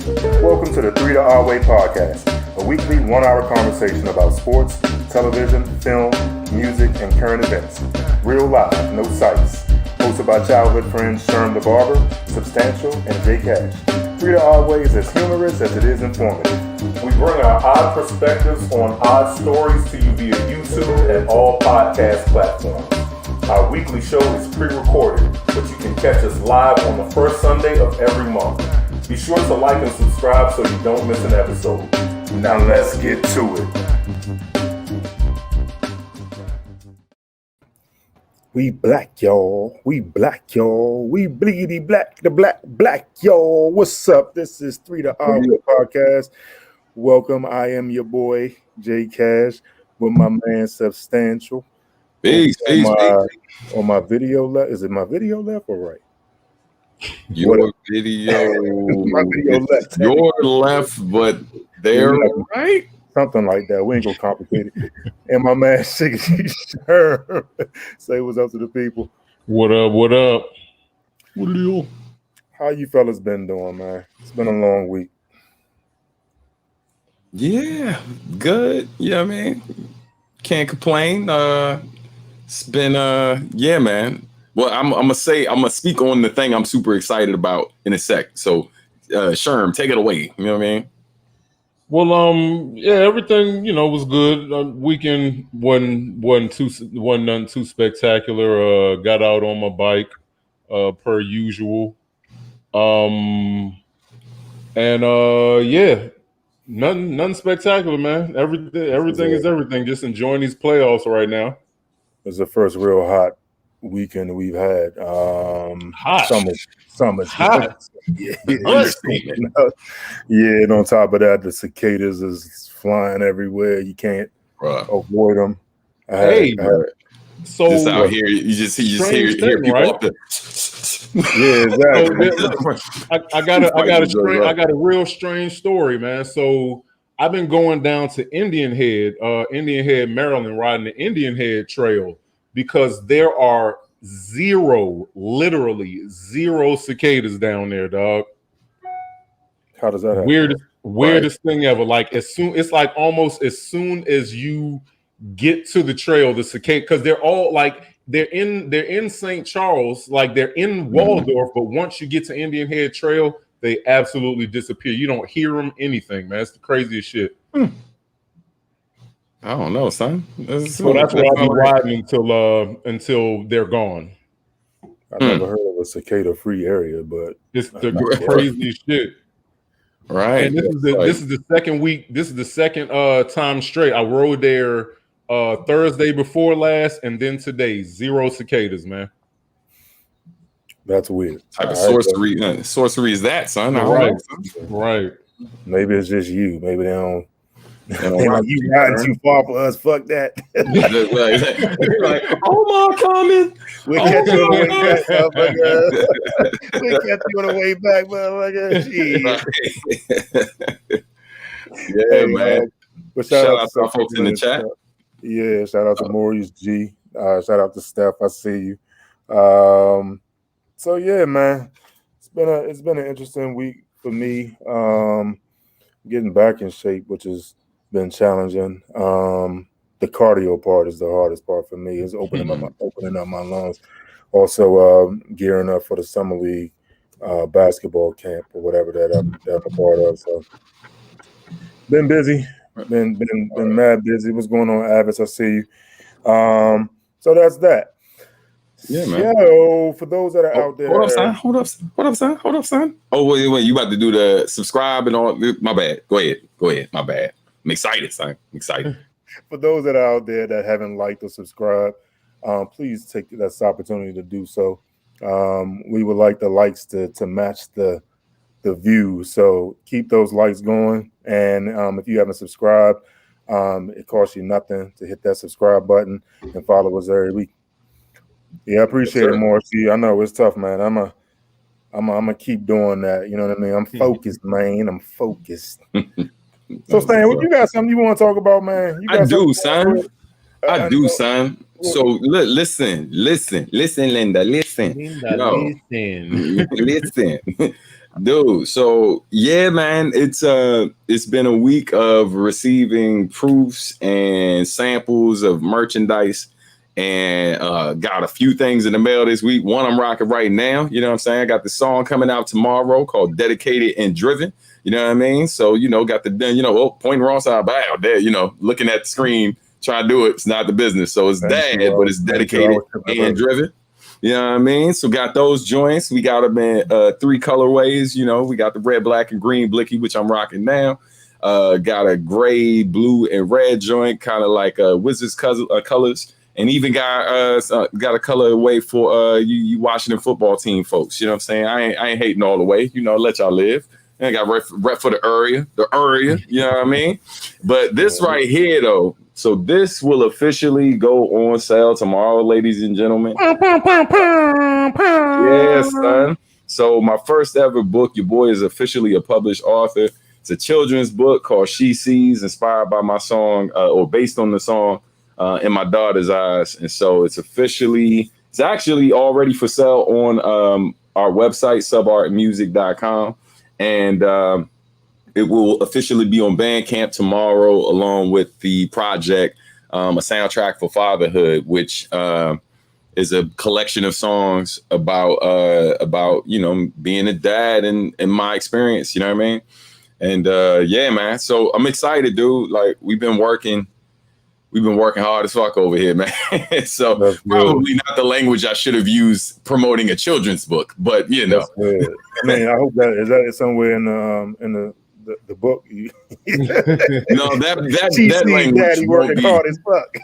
Welcome to the 3 to Our Way podcast, a weekly 1-hour conversation about sports, television, film, music, and current events. Real live, no sites. Hosted by childhood friends Sherm the Barber, Substantial, and J Cash. 3 to Our Way is as humorous as it is informative. We bring our odd perspectives on odd stories to you via YouTube and all podcast platforms. Our weekly show is pre-recorded, but you can catch us live on the first Sunday of every month. Be sure to like and subscribe so you don't miss an episode. Now let's get to it. We black, y'all. We black, y'all. We bleedy black, the black, y'all. What's up? This is 3 to Our Way podcast. Welcome. I am your boy, J Cash, with my man, Substantial. Peace. On my video left. Is it my video left or right? Your video. My video left. Your left, but they're right. Something like that. We ain't gonna complicate it. And my man, Sherm, say what's up to the people. What up? What up? What are you? How you fellas been doing, man? It's been a long week. Yeah, good. Yeah, man. Can't complain. It's been yeah, man. Well, I'm gonna speak on the thing I'm super excited about in a sec. So, Sherm, take it away. You know what I mean? Well, yeah, everything was good. Weekend wasn't nothing too spectacular. Got out on my bike, per usual. And yeah, nothing spectacular, man. Everything is everything. Just enjoying these playoffs right now. It's the first real hot weekend we've had. Hot. Summer's hot. Yeah. Yeah, and on top of that, the cicadas is flying everywhere. You can't avoid them. So just out here, you just hear people right? up there. Yeah, exactly. I got a real strange story, man. So I've been going down to Indian Head, Maryland, riding the Indian Head Trail because there are literally zero cicadas down there, dog. How does that happen? Weirdest thing ever. Like almost as soon as you get to the trail, the cicada, because they're all like they're in St. Charles, like they're in Waldorf, but once you get to Indian Head Trail, they absolutely disappear. You don't hear them, anything, man. It's the craziest shit. I don't know, son. So that's why I'll be riding until they're gone. I never heard of a cicada-free area, but it's the craziest shit. Right. And this is the second week. This is the second time straight. I rode there Thursday before last, and then today. Zero cicadas, man. That's weird. Type of sorcery is that, son? Right. Maybe it's just you. Maybe they don't. Like, you riding too far for us. Fuck that. Like, oh my coming. We catch you on the way back, motherfucker. We catch you on the way back, motherfucker. Yeah, man. But shout out to our folks in the chat. Yeah, shout out to Maurice G. Shout out to Steph. I see you. So yeah, man, it's been an interesting week for me. Getting back in shape, which has been challenging. The cardio part is the hardest part for me. Is opening up my lungs. Also, gearing up for the summer league basketball camp or whatever that I'm a part of. So, been busy. Been mad busy. What's going on, Avis? I see you. So that's that. Yeah, man. Yo, for those that are out there. Hold up, son. Oh, wait. You about to do the subscribe and all? My bad. Go ahead. My bad. I'm excited, son. I'm excited. For those that are out there that haven't liked or subscribed, please take this opportunity to do so. We would like the likes to match the view. So keep those likes going. And if you haven't subscribed, it costs you nothing to hit that subscribe button and follow us every week. Yeah, I appreciate it, Morrissey. I know it's tough, man. I'm gonna keep doing that. You know what I mean? I'm focused, man. I'm focused. So, Stan, what you got? Something you want to talk about, man? I do, son. So listen, Linda. Listen. Dude, so yeah, man, it's been a week of receiving proofs and samples of merchandise, and got a few things in the mail this week. One I'm rocking right now, you know what I'm saying? I got the song coming out tomorrow called Dedicated and Driven, you know what I mean? So, got pointing wrong side bow there, looking at the screen, trying to do it. It's not the business. So it's but it's dedicated and driven. You know what I mean? So got those joints. We got them in 3 colorways. We got the red, black, and green blicky, which I'm rocking now. Got a gray, blue, and red joint, kind of like Wizards colors. And even got a colorway for you Washington football team folks. You know what I'm saying? I ain't hating all the way. Let y'all live. And I got rep for the area. You know what I mean? But this right here, though. So this will officially go on sale tomorrow, ladies and gentlemen. Yes, son. So my first ever book, your boy is officially a published author. It's a children's book called She Sees, inspired by my song, or based on the song In My Daughter's Eyes. And so it's actually already for sale on our website, subartmusic.com. And it will officially be on Bandcamp tomorrow, along with the project, a soundtrack for fatherhood, which is a collection of songs about being a dad and my experience. You know what I mean? And yeah, man. So I'm excited, dude. Like we've been working hard as fuck over here, man. So probably not the language I should have used promoting a children's book, but I mean, I hope that somewhere in the book. No, that She that sees language daddy working hard as fuck.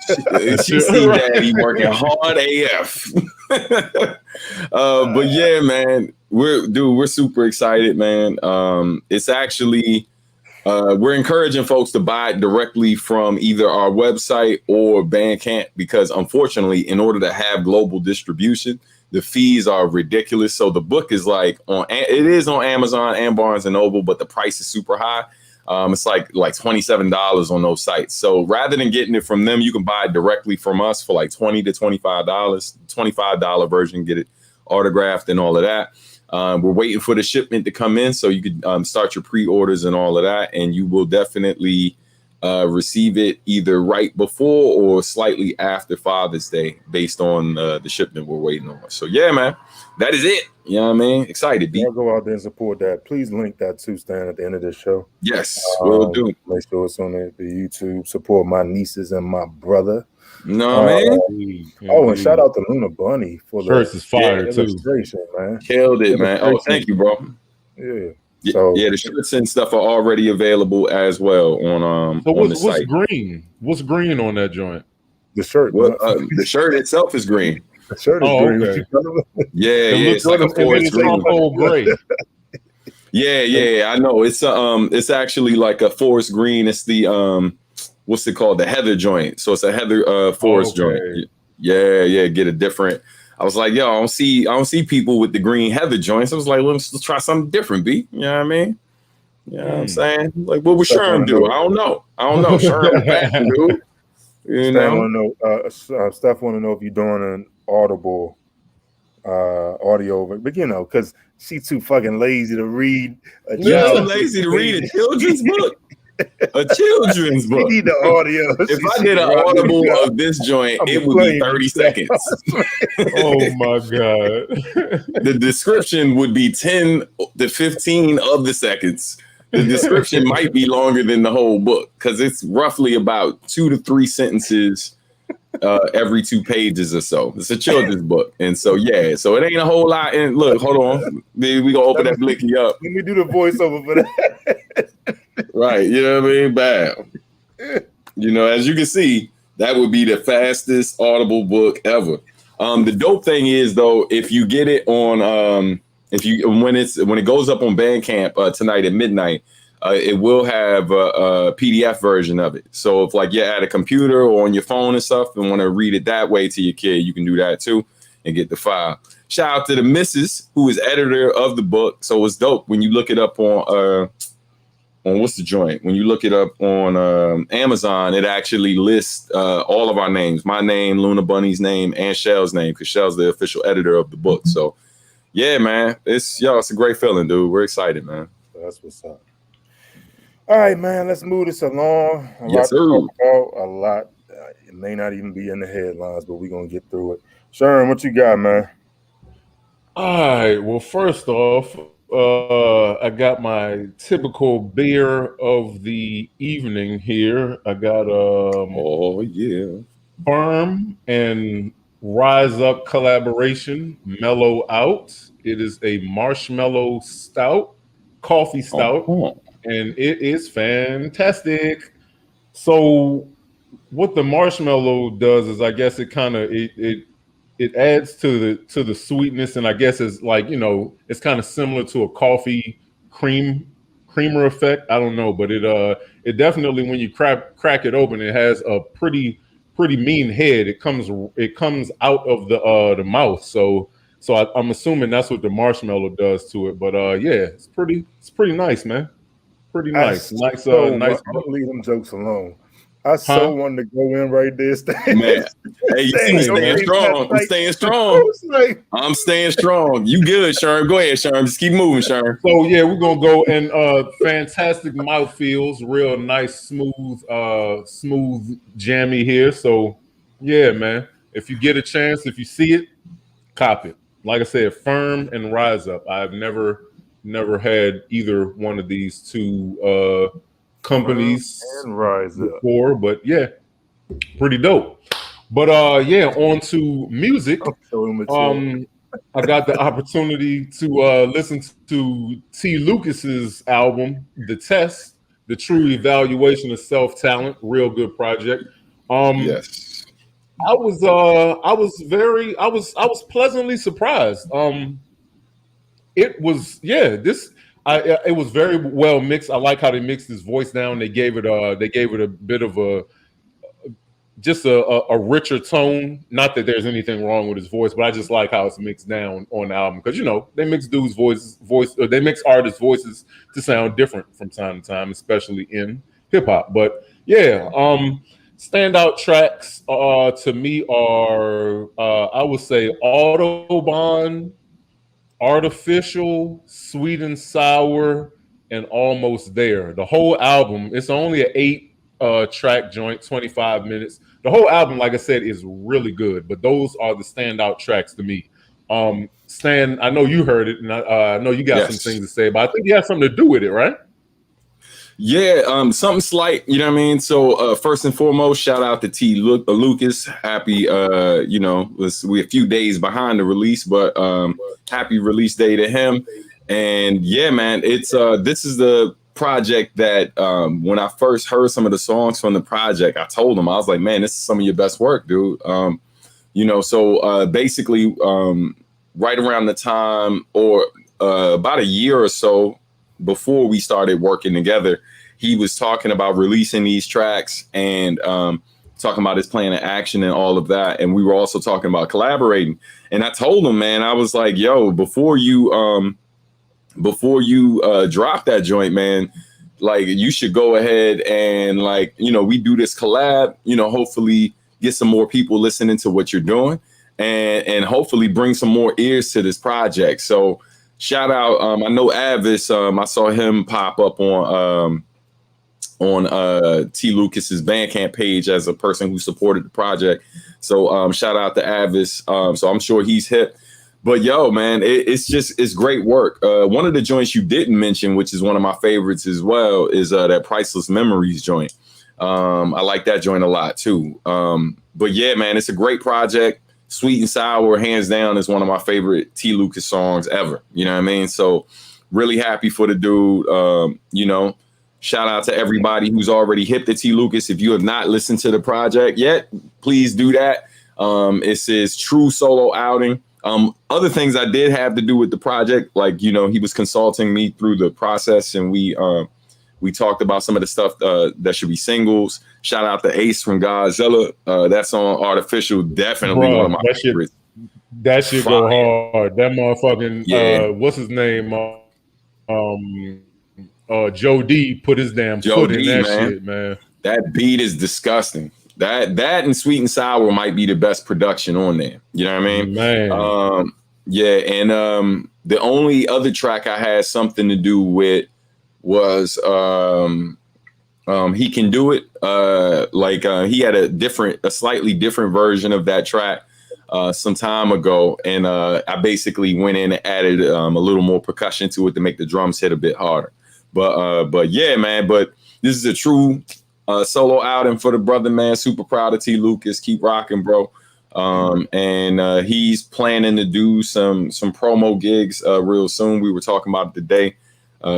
She see daddy working hard AF. But yeah, man, we're super excited, man. It's actually we're encouraging folks to buy it directly from either our website or Bandcamp, because unfortunately, in order to have global distribution, the fees are ridiculous. So the book is it is on Amazon and Barnes and Noble, but the price is super high. It's like $27 on those sites. So rather than getting it from them, you can buy it directly from us for like $20 to $25. $25 version, get it autographed and all of that. We're waiting for the shipment to come in so you could start your pre-orders and all of that, and you will definitely receive it either right before or slightly after Father's Day, based on the shipment we're waiting on. So yeah, man, that is it. You know what I mean? Excited, B. I'll go out there and support that. Please link that too, Stan, at the end of this show. Yes, we'll do. Make sure it's on the YouTube. Support my nieces and my brother. No, man. And shout out to Luna Bunny for the shirts is fire too. Illustration, man. Killed it, man. Oh, thank you, bro. Yeah. So the shirts and stuff are already available as well on so the site. What's green? What's green on that joint? The shirt. The shirt itself is green. The shirt is green. Okay. Yeah, it's like a forest green. Yeah, I know. It's actually like a forest green. It's the what's it called? The heather joint. So it's a heather forest joint. Yeah, get a different. I was like, yo, I don't see people with the green heather joints. I was like, let's try something different, B. You know what I mean? You know what I'm saying? Like, what would Sherm do? I don't know. Sherm fashion, dude. You know? Steph want to know if you're doing an Audible audio, but because she's too fucking lazy to read. Lazy to read a children's book. A children's book. You need the audio. If I did an Audible of this joint, it would be 30 seconds. Oh my God. The description would be 10 to 15 of the seconds. The description might be longer than the whole book, because it's roughly about 2 to 3 sentences every 2 pages or so. It's a children's book. And so, so it ain't a whole lot. And look, hold on. We gonna open that blicky up. Let me do the voiceover for that. Right. You know what I mean? Bam. As you can see, that would be the fastest Audible book ever. The dope thing is, though, if you get it on, when it goes up on Bandcamp tonight at midnight, it will have a PDF version of it. So if you're at a computer or on your phone and stuff and want to read it that way to your kid, you can do that too and get the file. Shout out to the missus, who is editor of the book. So it's dope when you look it up on what's the joint? When you look it up on Amazon, it actually lists all of our names, my name, Luna Bunny's name, and Shell's name, because Shell's the official editor of the book. So Yeah, man. It's a great feeling, dude. We're excited, man. That's what's up. All right, man. Let's move this along. A lot Yes, to sir. talk about. A lot. It may not even be in the headlines, but we're gonna get through it. Sherm, what you got, man? All right. Well, first off, I got my typical beer of the evening here. I got Oh yeah. Firm and Rise Up collaboration, Mellow Out. It is a marshmallow stout, coffee stout, and it is fantastic. So what the marshmallow does is, I guess it kind of it adds to the sweetness, and I guess it's like, it's kind of similar to a coffee creamer effect. I don't know, but it definitely, when you crack it open, it has a pretty mean head. It comes out of the mouth. So I'm assuming that's what the marshmallow does to it. But yeah, it's pretty nice, man. Pretty nice. Nice. I'm Nice. gonna leave them jokes alone. I so wanted to go in right there. Man, hey, you see me staying strong. I'm staying strong. I'm staying strong. You good, Sherm? Go ahead, Sherm. Just keep moving, Sherm. So yeah, we're gonna go and fantastic mouthfeels, real nice, smooth, jammy here. So yeah, man. If you get a chance, if you see it, cop it. Like I said, Firm and Rise Up. I've never had either one of these two companies before, but yeah, pretty dope. But yeah, on to music. I got the opportunity to listen to T.Lucas's album, The The True Evaluation of Self-Talent. Real good project. Yes. I was pleasantly surprised. It was it was very well mixed. I like how they mixed his voice down. They gave it a bit of a richer tone. Not that there's anything wrong with his voice, but I just like how it's mixed down on the album, because they mix dudes' they mix artists' voices to sound different from time to time, especially in hip hop. But yeah, standout tracks to me are I would say Autobahn, Artificial, Sweet and Sour, and Almost There. The whole album, it's only an 8-track joint, 25 minutes. The whole album, like I said, is really good, but those are the standout tracks to me. Stan, I know you heard it, and I know you got some things to say, but I think you have something to do with it, right? Yeah, something slight, you know what I mean? So first and foremost, shout out to T.Lucas. Happy, we're a few days behind the release, but happy release day to him. And yeah, man, it's this is the project that when I first heard some of the songs from the project, I told him, I was like, man, this is some of your best work, dude. Basically right around the time, or about a year or so before we started working together, he was talking about releasing these tracks and talking about his plan of action and all of that. And we were also talking about collaborating. And I told him, man, I was like, yo, before you drop that joint, man, like you should go ahead and we do this collab, hopefully get some more people listening to what you're doing and hopefully bring some more ears to this project. So shout out. I know Avis, I saw him pop up on T.Lucas's Bandcamp page as a person who supported the project. So shout out to Avis. So I'm sure he's hip. But yo, man, it's great work. One of the joints you didn't mention, which is one of my favorites as well, is that Priceless Memories joint. I like that joint a lot too. But yeah, man, it's a great project. Sweet and Sour, hands down, is one of my favorite T.Lucas songs ever. You know what I mean? So really happy for the dude. Shout out to everybody who's already hip to T.Lucas. If you have not listened to the project yet, please do that. It's his true solo outing. Other things I did have to do with the project, he was consulting me through the process, and we talked about some of the stuff that should be singles. Shout out to Ace from Godzilla. That song Artificial, definitely one of my favorites. That shit go hard. That motherfucking what's his name? Joe D put his damn foot in that shit, man. That beat is disgusting. That and Sweet and Sour might be the best production on there. You know what I mean? Man. Yeah, and the only other track I had something to do with was He Can Do It. He had a slightly different version of that track some time ago, and I basically went in and added a little more percussion to it to make the drums hit a bit harder. But yeah, man. But this is a true solo outing for the brother, man. Super proud of T.Lucas. Keep rocking, bro. And he's planning to do some promo gigs real soon. We were talking about it today,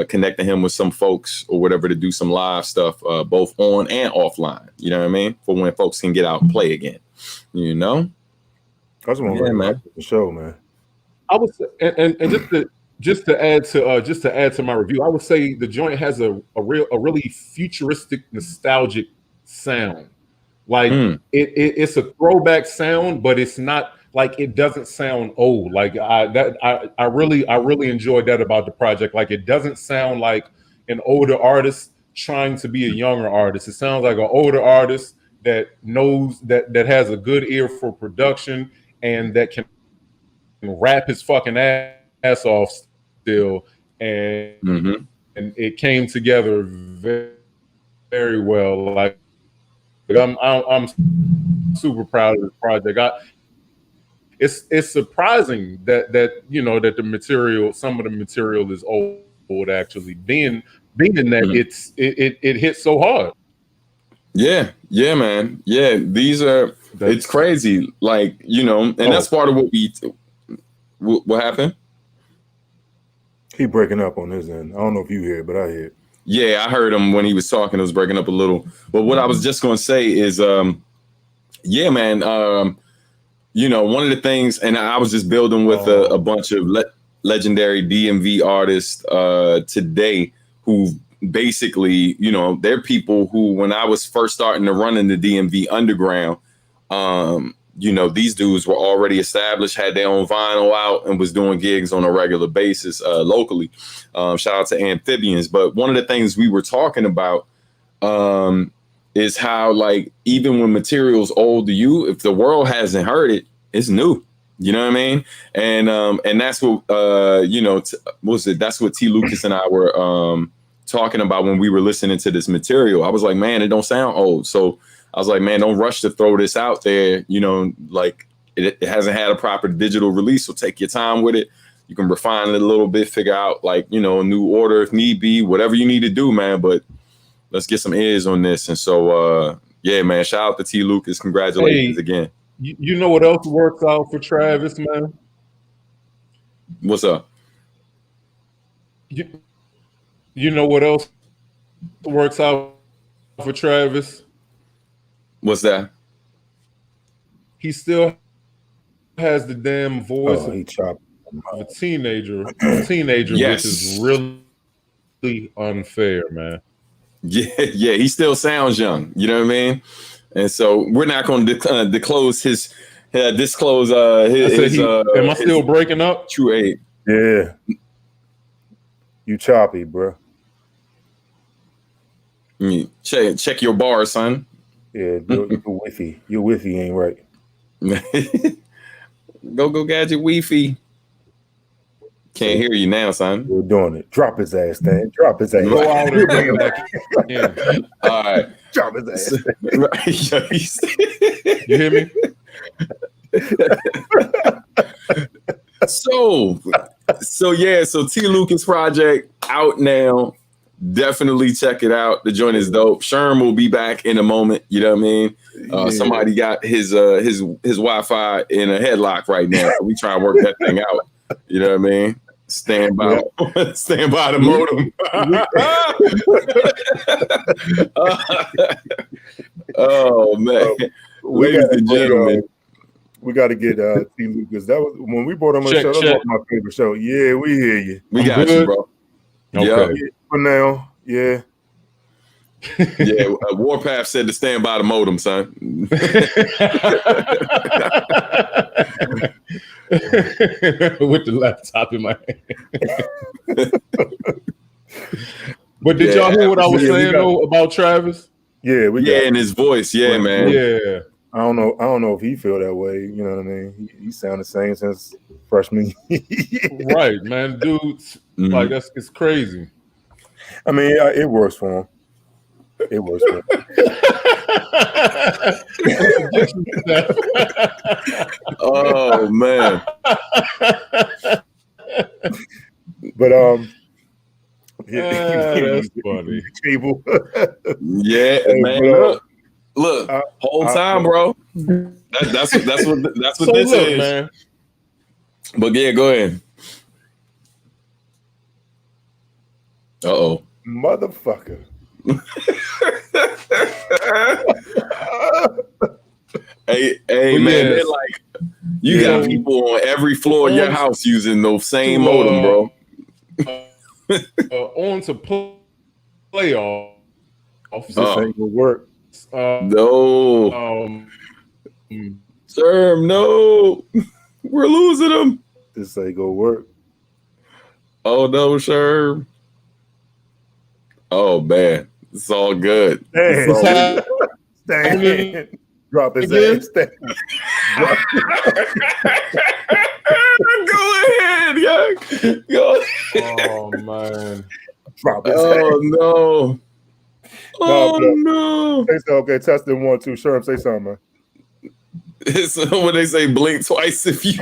connecting him with some folks or whatever to do some live stuff, both on and offline. You know what I mean? For when folks can get out and play again. You know? That's one man. The show, man. I would say, and just to add to my review, I would say the joint has a really futuristic, nostalgic sound. Like it's a throwback sound, but it's not like, it doesn't sound old. Like I really enjoyed that about the project. Like, it doesn't sound like an older artist trying to be a younger artist. It sounds like an older artist that knows that has a good ear for production and that can rap his fucking ass off still. And it came together very, very well. Like, I'm super proud of this project. It's surprising that that the material, some of the material is old actually, being that it hits so hard. Yeah, man. Yeah, it's crazy. Like, and that's part of what happened. He breaking up on his end. I don't know if you hear, but I hear. Yeah, I heard him when he was talking. It was breaking up a little. But what I was just going to say is, yeah, man, one of the things, and I was just building with a bunch of legendary DMV artists today who basically, they're people who, when I was first starting to run in the DMV underground, these dudes were already established, had their own vinyl out, and was doing gigs on a regular basis locally. Shout out to Amphibians. But one of the things we were talking about is how, like, even when material's old to you, if the world hasn't heard it, it's new. You know what I mean? And that's what that's what T.Lucas and I were talking about when we were listening to this material. I was like, man, it don't sound old. So I was like, man, don't rush to throw this out there. Like, it hasn't had a proper digital release, so take your time with it. You can refine it a little bit, figure out, like, a new order if need be, whatever you need to do, man. But let's get some ears on this. And so, yeah, man, shout out to T.Lucas. Congratulations again. You know what else works out for Travis, man? What's up? You know what else works out for Travis? What's that? He still has the damn voice of a teenager, yes. Which is really unfair, man. Yeah, he still sounds young. You know what I mean? And so we're not going to disclose his. Am I still breaking up? True age. Yeah, you choppy, bro. Check your bar, son. Yeah, your Wi-Fi. Your Wi-Fi ain't right. Go gadget Wi-Fi. Can't hear you now, son. We're doing it. Drop his ass, Dan. Drop his ass. Go out and bring him back in. All right. Drop his ass. You hear me? So T.Lucas project out now. Definitely check it out. The joint is dope. Sherm will be back in a moment. You know what I mean? Somebody got his Wi-Fi in a headlock right now. We try and work that thing out. You know what I mean? Stand by the modem. Oh man, ladies and gentlemen, we got to get T.Lucas. That was when we brought him on the show. That was my favorite show. Yeah, we hear you. We got you, bro. Okay. Yeah. For now, yeah. Yeah, Warpath said to stand by the modem, son. With the laptop in my hand. But did y'all hear what I was saying though about Travis? Yeah, in his voice, man. Yeah. I don't know if he feel that way. You know what I mean? He sound the same since freshman. Right, man, dudes, like it's crazy. I mean, it works for him. It works for him. Oh man. But that's funny. Cable. Yeah, Hey, man. Look, I- whole time, bro. That's what So this look, is, man. But yeah, go ahead. Uh-oh. Motherfucker. Hey, But man, yes. they're like, you got people on every floor of your house using those same modem, bro. On to playoffs. This ain't gonna work. No. Sherm, no. We're losing them. This ain't gonna work. Oh no, Sherm. Oh man, it's all good. Stan. It's all good. Stan. Drop his Again? ass. Stan. Go ahead, yeah. Go ahead. Oh man. Drop his ass. Oh no. Oh no. Say so, okay, testing 1, 2. Sherm, say something, man. It's when they say blink twice if you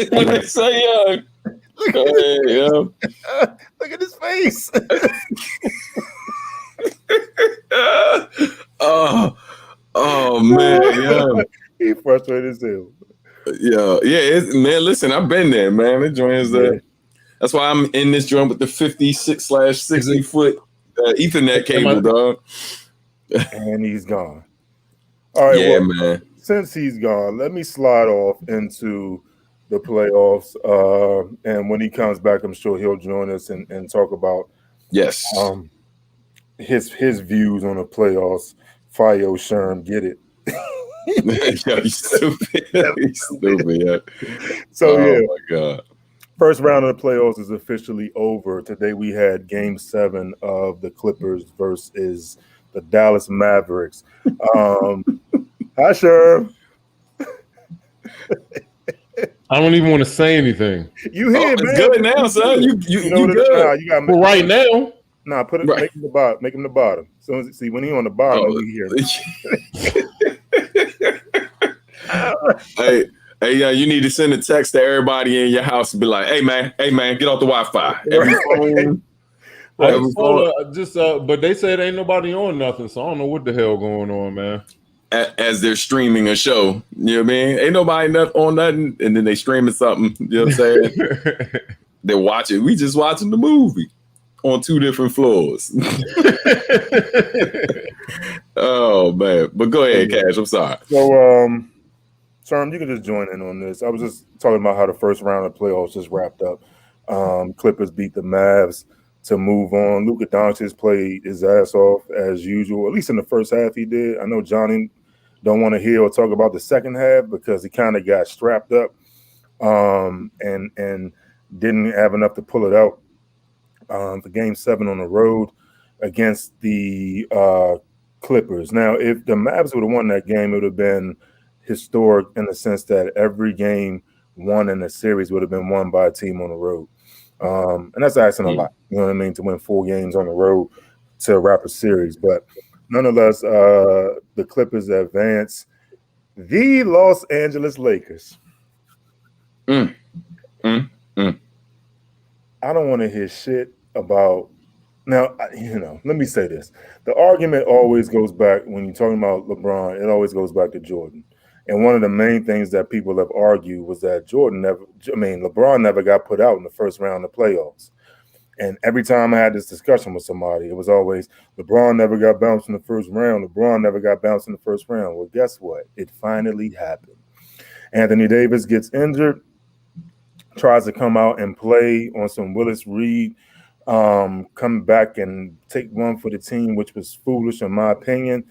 when they say go ahead, yeah. Look at his face. Oh man, yeah. He frustrated as hell. Yeah, man. Listen, I've been there, man. The joint is that's why I'm in this joint with the 56/60 foot Ethernet cable, dog. And he's gone. All right, yeah, well, man. Since he's gone, let me slide off into the playoffs. And when he comes back, I'm sure he'll join us and talk about his views on the playoffs. Fio Sherm, get it. Yo, you stupid. You stupid, yeah. So oh my god. First round of the playoffs is officially over. Today we had Game 7 of the Clippers versus the Dallas Mavericks. Hi, Sherm. I don't even want to say anything. You here, it's man? good now, son. You know what good. You got right now. Nah, put it. Right. Make him the bottom. Make him the bottom. So see when he on the bottom, we hear. Hey, yeah, you need to send a text to everybody in your house and be like, "Hey, man, get off the Wi-Fi." Every phone. But they said ain't nobody on nothing, so I don't know what the hell going on, man. As they're streaming a show, you know what I mean? Ain't nobody on nothing, and then they streaming something. You know what I'm saying? They're watching. We just watching the movie on 2 different floors. Oh man! But go ahead, Cash. I'm sorry. So, Sherm, you can just join in on this. I was just talking about how the first round of the playoffs just wrapped up. Clippers beat the Mavs to move on. Luka Doncic played his ass off as usual. At least in the first half, he did. I know Johnny don't want to hear or talk about the second half because he kind of got strapped up and didn't have enough to pull it out for Game 7 on the road against the Clippers. Now, if the Mavs would have won that game, it would have been historic in the sense that every game won in the series would have been won by a team on the road. And that's asking a lot, you know what I mean, to win 4 games on the road to wrap a series. But nonetheless, the Clippers advance. The Los Angeles Lakers. I don't want to hear shit about. Now, let me say this. The argument always goes back, when you're talking about LeBron, it always goes back to Jordan. And one of the main things that people have argued was that LeBron never got put out in the first round of playoffs. And every time I had this discussion with somebody, it was always, LeBron never got bounced in the first round. LeBron never got bounced in the first round. Well, guess what? It finally happened. Anthony Davis gets injured, tries to come out and play on some Willis Reed, come back and take one for the team, which was foolish in my opinion,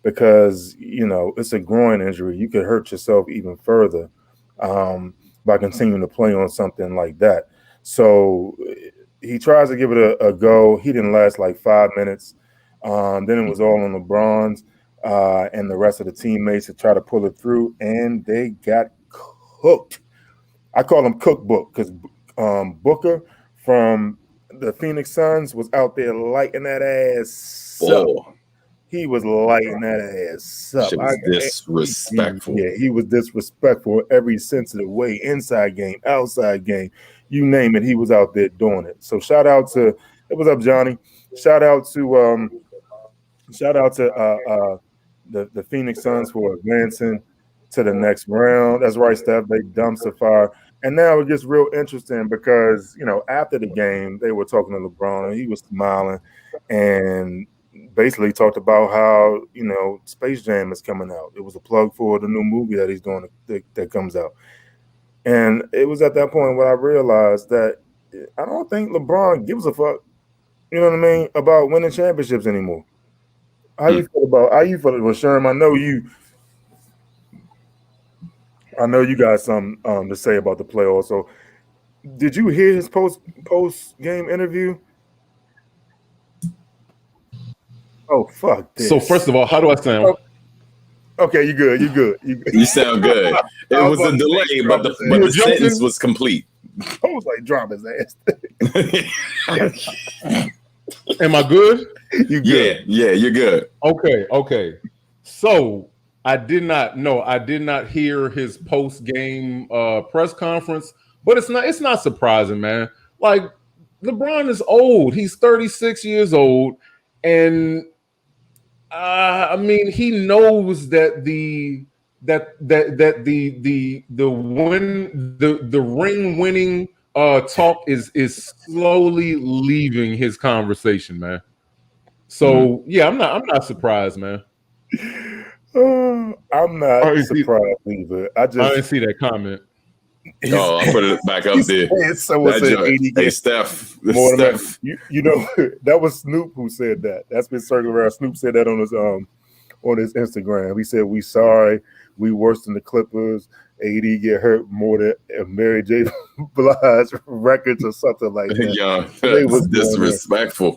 because, it's a groin injury. You could hurt yourself even further by continuing to play on something like that. So he tries to give it a go. He didn't last like 5 minutes. Then it was all on LeBron's and the rest of the teammates to try to pull it through, and they got cooked. I call him Cookbook because Booker from the Phoenix Suns was out there lighting that ass up. Oh, He was lighting that ass up. shit was disrespectful. Yeah, he was disrespectful every sense of the way. Inside game, outside game, you name it. He was out there doing it. So shout out to what's up, Johnny. Shout out to the Phoenix Suns for advancing to the next round. That's right, Steph. They dumpster fire. And now it gets real interesting because, after the game, they were talking to LeBron and he was smiling and basically talked about how, Space Jam is coming out. It was a plug for the new movie that he's doing that comes out. And it was at that point when I realized that I don't think LeBron gives a fuck, you know what I mean, about winning championships anymore. How you feel about Sherm? I know you got some to say about the playoffs. So did you hear his post game interview? Oh fuck this. So first of all, how do I sound? Okay, you good. You sound good. It was a delay, but the sentence was complete. I was like, drop his ass. Am I good? You good? Yeah, you're good. Okay. So I did not hear his post game press conference, but it's not surprising, man. Like LeBron is old; he's 36 years old, and I mean he knows that the ring winning talk is slowly leaving his conversation, man. So yeah, I'm not surprised, man. I'm not surprised either. I didn't see that comment. I'll put it back up there. Hey, Steph. That was Snoop who said that. That's been circling around. Snoop said that on his Instagram. He said, "We sorry, we worse than the Clippers. AD get hurt more than Mary J. Blige records or something like that." Yeah, that's disrespectful.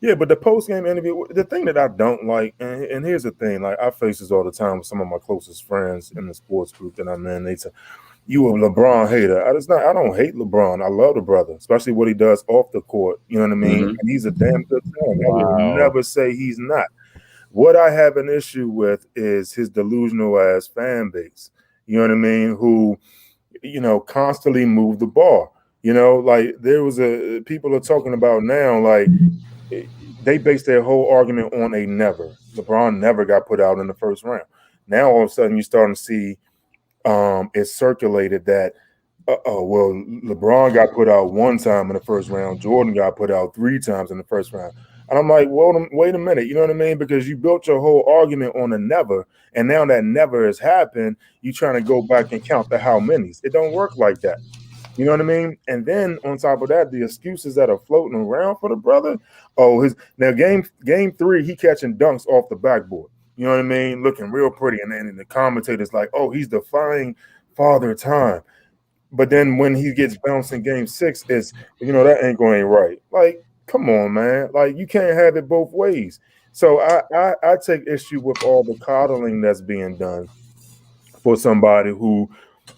Yeah, but the post game interview, the thing that I don't like, and here's the thing, like I face this all the time with some of my closest friends in the sports group that I'm in. They say, "You a LeBron hater?" I don't hate LeBron. I love the brother, especially what he does off the court. You know what I mean? Mm-hmm. And he's a damn good talent. I will never say he's not. What I have an issue with is his delusional ass fan base. You know what I mean? Who, constantly move the ball. Like there was people are talking about now, like they base their whole argument on a never. LeBron never got put out in the first round. Now all of a sudden you're starting to see it circulated that LeBron got put out one time in the first round. Jordan got put out 3 times in the first round. And I'm like, well, wait a minute. You know what I mean? Because you built your whole argument on a never. And now that never has happened, you're trying to go back and count the how many's. It don't work like that. You know what I mean? And then on top of that, the excuses that are floating around for the brother. Now game 3, he catching dunks off the backboard. You know what I mean? Looking real pretty. And then the commentator's like, oh, he's defying father time. But then when he gets bounced in game 6, it's, that ain't going right. Like, come on, man. Like, you can't have it both ways. So I take issue with all the coddling that's being done for somebody who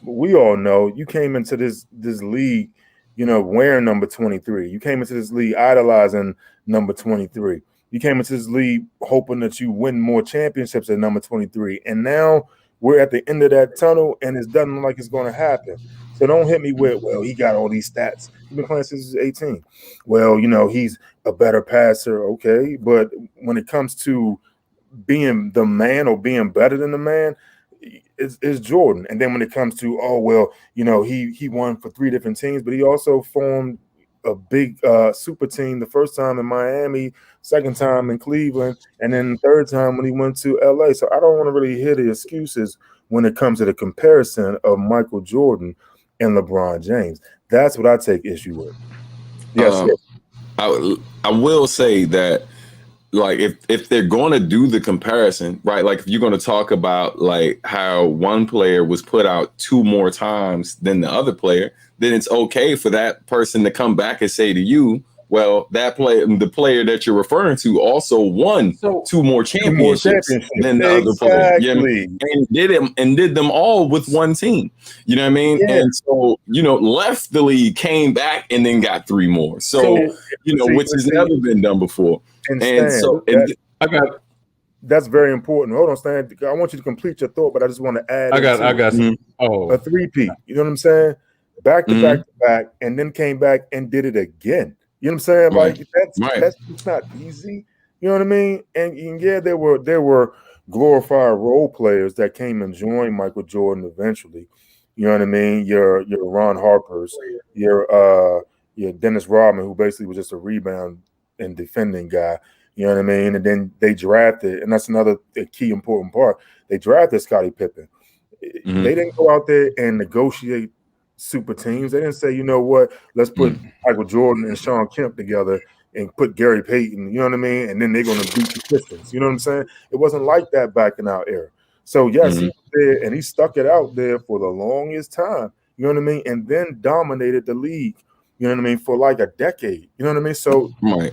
we all know you came into this league, wearing number 23. You came into this league idolizing number 23. You came into this league hoping that you win more championships at number 23. And now we're at the end of that tunnel and it doesn't look like it's going to happen. So don't hit me with, well, he got all these stats. He's been playing since he was 18. Well, he's a better passer. Okay. But when it comes to being the man or being better than the man, it's Jordan. And then when it comes to, he won for 3 different teams, but he also formed a big super team the first time in Miami, second time in Cleveland, and then the third time when he went to LA. So I don't want to really hear the excuses when it comes to the comparison of Michael Jordan and LeBron James. That's what I take issue with. Yes, I will say that, like, if they're going to do the comparison, right? Like, if you're going to talk about like how one player was put out 2 more times than the other player, then it's okay for that person to come back and say to you, Well, the player that you're referring to, also won two more championships than the other player. You know what I mean? And did them all with one team. You know what I mean? Yeah. And so, left the league, came back, and then got three more. So, which has never been done before. And so, that's very important. Hold on, Stan. I want you to complete your thought, but I just want to add. I got a three-peat. You know what I'm saying? Back to back to back, and then came back and did it again. You know what I'm saying? Right. Like that's not easy. You know what I mean? And yeah, there were glorified role players that came and joined Michael Jordan eventually. You know what I mean? Your Ron Harper's, your Dennis Rodman, who basically was just a rebound and defending guy. You know what I mean? And then they drafted, and that's another key important part. They drafted Scottie Pippen. They didn't go out there and negotiate super teams. They didn't say, you know what, let's put Michael Jordan and Sean Kemp together and put Gary Payton, you know what I mean? And then they're going to beat the Pistons. You know what I'm saying? It wasn't like that back in our era. So, yes, he was there, and he stuck it out there for the longest time, you know what I mean? And then dominated the league, you know what I mean, for like a decade. You know what I mean? So, right.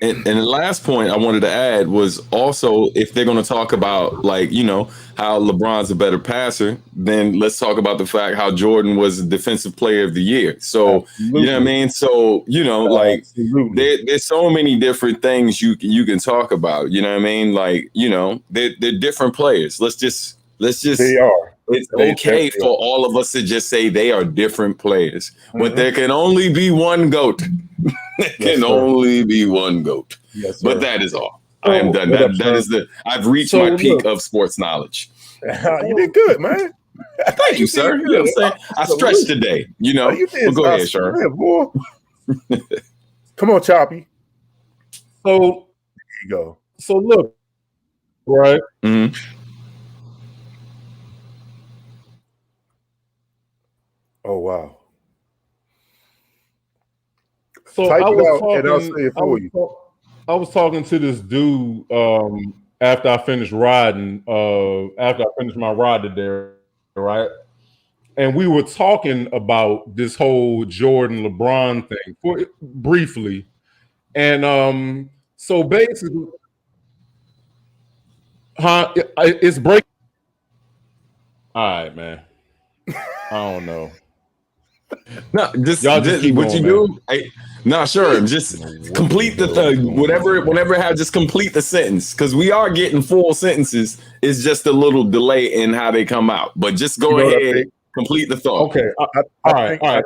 And the last point I wanted to add was also, if they're going to talk about how LeBron's a better passer, then let's talk about the fact how Jordan was a defensive player of the year. So, absolutely. You know what I mean? So, there's so many different things you can talk about, you know what I mean? Like, they're different players. Let's just they are. It's okay for all of us to just say they are different players, but there can only be one GOAT. There can only be one GOAT. Yes, but that is all. I am done. I've reached my peak of sports knowledge. You did good, man. Thank you, sir. You know what I'm saying? I stretched today, you did. Well, go ahead, Sherm. Come on, Choppy. So there you go. So look, right? Oh wow. So I was talking to this dude after I finished riding, after I finished my ride today, right? And we were talking about this whole Jordan LeBron thing briefly. And so basically, it's breaking. All right, man. I don't know. No, just keep what going, you do. No, sure. Just complete whatever. Just complete the sentence, because we are getting full sentences. It's just a little delay in how they come out. But just go ahead, complete the thought. Okay. All right.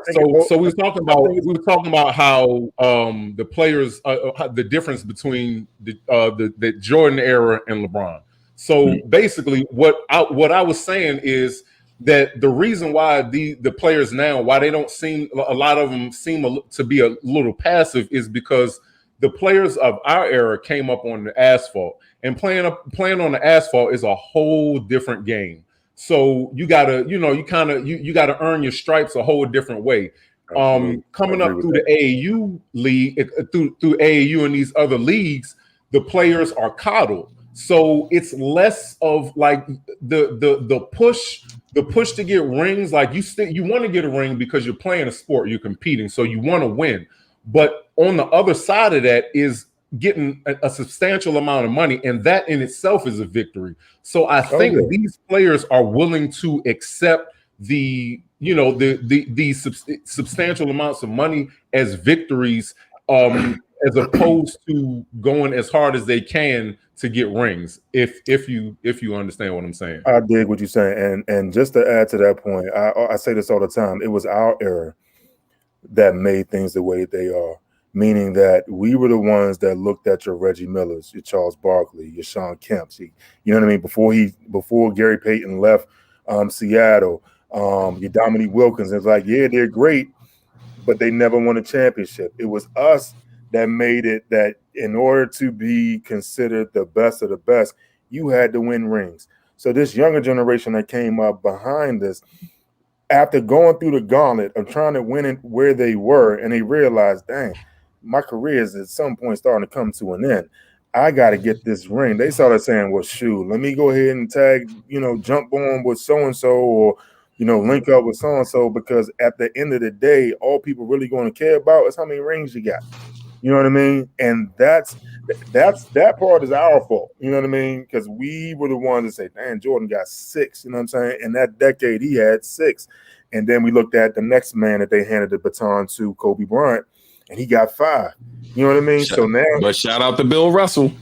So we were talking about how the players, the difference between the Jordan era and LeBron. So basically, what I was saying is that the reason why the players now, why they don't seem, a lot of them seem to be a little passive, is because the players of our era came up on the asphalt, and playing on the asphalt is a whole different game. So you gotta, you gotta earn your stripes a whole different way. Coming up through the AAU league, through AAU and these other leagues, the players are coddled. So it's less of like the push to get rings. Like you want to get a ring because you're playing a sport, you're competing, so you want to win. But on the other side of that is getting a substantial amount of money, and that in itself is a victory. So I think these players are willing to accept the substantial amounts of money as victories, as opposed to going as hard as they can to get rings. If you understand what I'm saying. I dig what you're saying, and just to add to that point, I say this all the time. It was our era that made things the way they are. Meaning that we were the ones that looked at your Reggie Millers, your Charles Barkley, your Sean Kemps. You know what I mean? Before Gary Payton left Seattle, your Dominique Wilkins. It's like, yeah, they're great, but they never won a championship. It was us that made it that in order to be considered the best of the best, you had to win rings. So this younger generation that came up behind us, after going through the gauntlet of trying to win it where they were, and they realized, dang, my career is at some point starting to come to an end. I got to get this ring. They started saying, well, shoot, let me go ahead and tag, jump on with so-and-so, or, link up with so-and-so, because at the end of the day, all people really going to care about is how many rings you got. You know what I mean? And that part is our fault. You know what I mean? Because we were the ones that say, "Man, Jordan got 6." You know what I'm saying? In that decade, he had 6. And then we looked at the next man that they handed the baton to, Kobe Bryant, and he got 5. You know what I mean? So now, but shout out to Bill Russell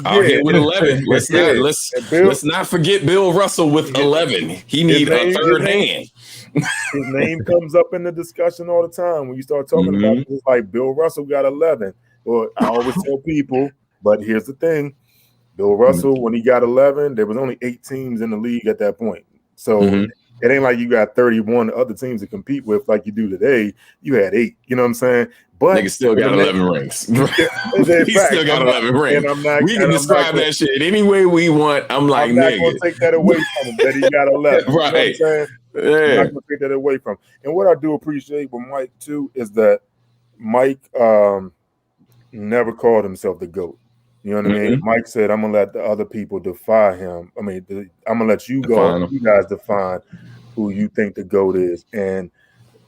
out yeah, here with 11. yeah. Let's not forget Bill Russell with 11. He need a third hand. His name comes up in the discussion all the time when you start talking about it. It's like Bill Russell got 11. Well, I always tell people, but here's the thing: Bill Russell, when he got 11, there was only 8 teams in the league at that point. So it ain't like you got 31 other teams to compete with like you do today. You had 8. You know what I'm saying? But nigga still got 11 rings. He still got 11 rings. We can describe that shit any way we want. I'm like, I'm not going to take that away from him that he got 11. Right. You know what I'm saying? Yeah. I'm not going to take that away from him. And what I do appreciate with Mike too is that Mike never called himself the GOAT. You know what I mean? Mike said, "I'm gonna let the other people defy him. I mean, I'm gonna let you you guys define who you think the GOAT is." And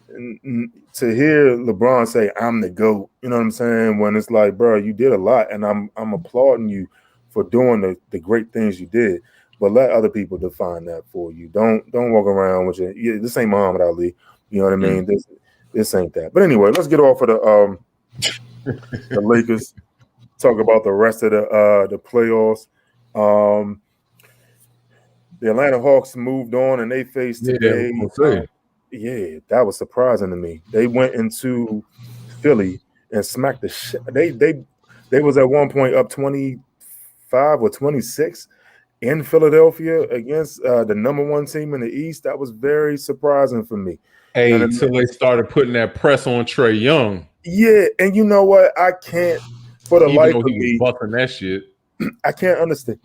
to hear LeBron say, "I'm the GOAT," you know what I'm saying? When it's like, bro, you did a lot, and I'm applauding you for doing the great things you did. But let other people define that for you. Don't walk around with your. This ain't Muhammad Ali. You know what I mean? This ain't that. But anyway, let's get off of the Lakers. Talk about the rest of the playoffs. The Atlanta Hawks moved on and they faced today. Yeah, that was surprising to me. They went into Philly and smacked the shit. They was at one point up 25 or 26 in Philadelphia against the number 1 team in the East. That was very surprising for me. Hey, until they started putting that press on Trae Young. Yeah, and you know what? I can't, for the life of me, busting that shit. I can't understand.